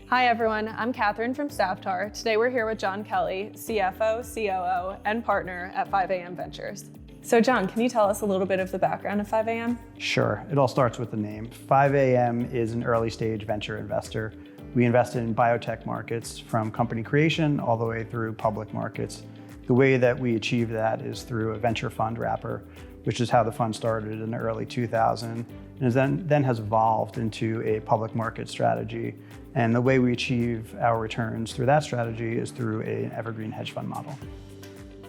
Hi everyone, I'm Catherine from Stavtar. Today we're here with John Kelly, CFO, COO, and partner at 5AM Ventures. So John, can you tell us a little bit of the background of 5AM? Sure, it all starts with the name. 5AM is an early stage venture investor. We invest in biotech markets from company creation all the way through public markets. The way that we achieve that is through a venture fund wrapper, which is how the fund started in the early 2000s, and then has evolved into a public market strategy. And the way we achieve our returns through that strategy is through an evergreen hedge fund model.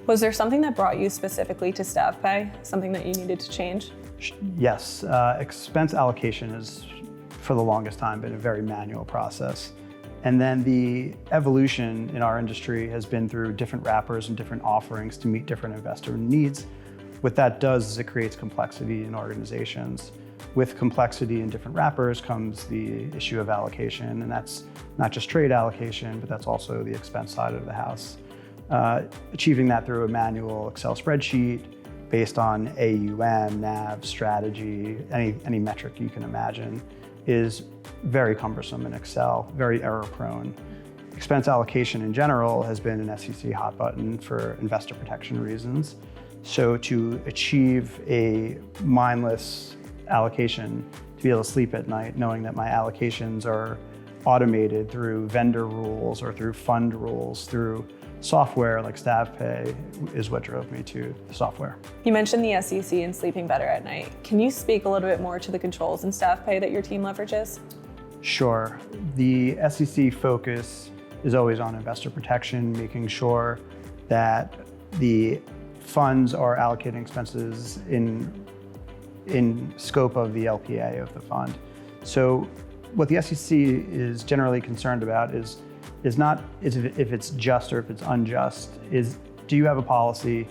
Was there something that brought you specifically to StavPay, something that you needed to change? Yes, expense allocation has for the longest time been a very manual process. And then the evolution in our industry has been through different wrappers and different offerings to meet different investor needs. What that does is it creates complexity in organizations. With complexity in different wrappers comes the issue of allocation, and that's not just trade allocation, but that's also the expense side of the house. Achieving that through a manual Excel spreadsheet based on AUM, NAV, strategy, any metric you can imagine is very cumbersome in Excel, very error prone. Expense allocation in general has been an SEC hot button for investor protection reasons. So to achieve a mindless allocation, to be able to sleep at night knowing that my allocations are automated through vendor rules or through fund rules, through software like StavPay is what drove me to the software. You mentioned the SEC and sleeping better at night. Can you speak a little bit more to the controls in StavPay that your team leverages? Sure. The SEC focus is always on investor protection, making sure that the funds are allocating expenses in scope of the LPA of the fund. So what the SEC is generally concerned about is not if it's just or if it's unjust, do you have a policy?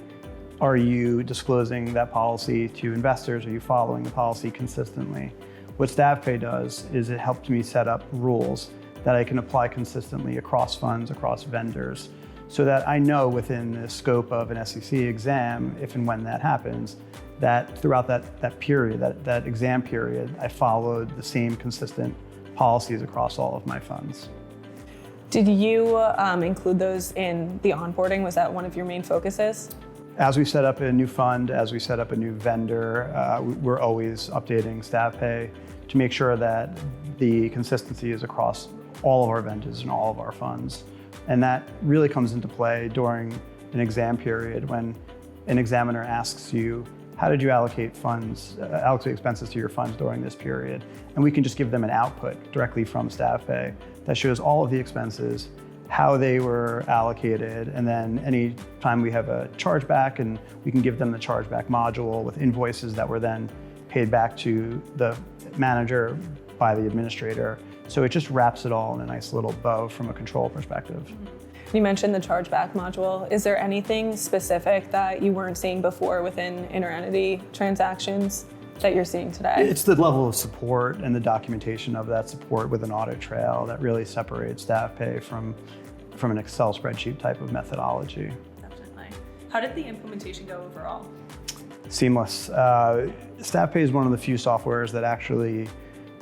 Are you disclosing that policy to investors? Are you following the policy consistently? What StavPay does is it helped me set up rules that I can apply consistently across funds, across vendors, so that I know within the scope of an SEC exam, if and when that happens, that throughout that period, that exam period, I followed the same consistent policies across all of my funds. Did you include those in the onboarding? Was that one of your main focuses? As we set up a new fund, as we set up a new vendor, we're always updating StavPay to make sure that the consistency is across all of our vendors and all of our funds. And that really comes into play during an exam period when an examiner asks you, how did you allocate expenses to your funds during this period? And we can just give them an output directly from StavPay that shows all of the expenses, how they were allocated, and then any time we have a chargeback, and we can give them the chargeback module with invoices that were then paid back to the manager by the administrator. So it just wraps it all in a nice little bow from a control perspective. You mentioned the chargeback module. Is there anything specific that you weren't seeing before within inter-entity transactions that you're seeing today? It's the level of support and the documentation of that support with an audit trail that really separates StavPay from an Excel spreadsheet type of methodology. Definitely. How did the implementation go overall? Seamless. StavPay is one of the few softwares that actually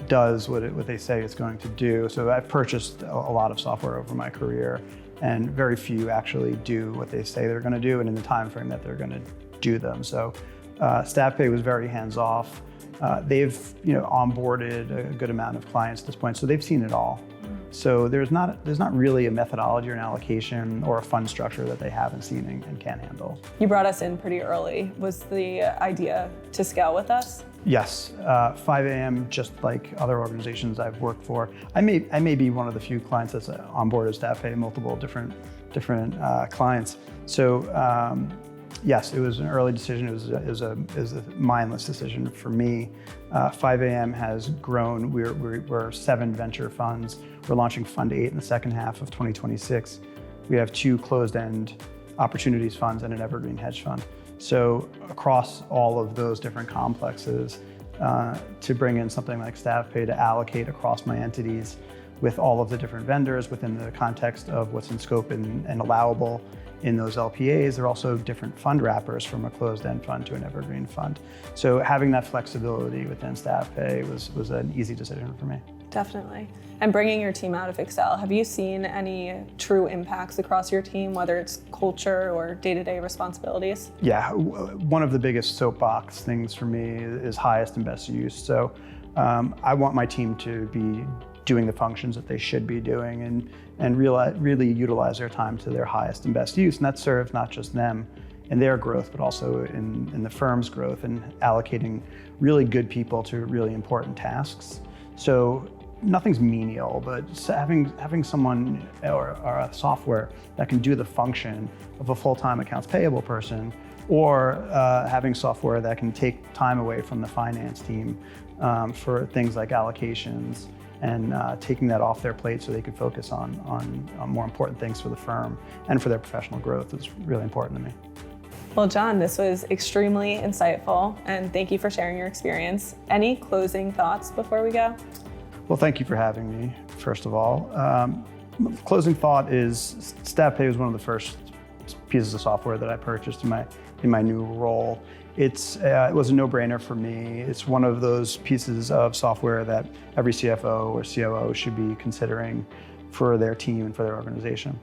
does what they say it's going to do. So I've purchased a lot of software over my career, and very few actually do what they say they're going to do and in the time frame that they're going to do them. So StavPay was very hands-off. They've onboarded a good amount of clients at this point, so they've seen it all. So there's not really a methodology or an allocation or a fund structure that they haven't seen and can't handle. You brought us in pretty early. Was the idea to scale with us? Yes, 5AM, just like other organizations I've worked for, I may be one of the few clients that's on board as StavPay, multiple different clients. So yes, it was an early decision. It was a mindless decision for me. 5AM has grown. We're 7 venture funds. We're launching Fund 8 in the second half of 2026. We have 2 closed-end opportunities funds and an evergreen hedge fund. So across all of those different complexes, to bring in something like StavPay to allocate across my entities with all of the different vendors within the context of what's in scope and allowable in those LPAs. There are also different fund wrappers from a closed-end fund to an evergreen fund. So having that flexibility within StavPay was an easy decision for me. Definitely. And bringing your team out of Excel, have you seen any true impacts across your team, whether it's culture or day-to-day responsibilities? Yeah, one of the biggest soapbox things for me is highest and best use. So I want my team to be doing the functions that they should be doing and really utilize their time to their highest and best use. And that serves not just them in their growth, but also in the firm's growth and allocating really good people to really important tasks. So nothing's menial, but having someone or a software that can do the function of a full-time accounts payable person, or having software that can take time away from the finance team for things like allocations and taking that off their plate so they can focus on more important things for the firm and for their professional growth is really important to me. Well, John, this was extremely insightful, and thank you for sharing your experience. Any closing thoughts before we go? Well, thank you for having me, first of all. Closing thought is StavPay was one of the first pieces of software that I purchased in my new role. It was a no-brainer for me. It's one of those pieces of software that every CFO or COO should be considering for their team and for their organization.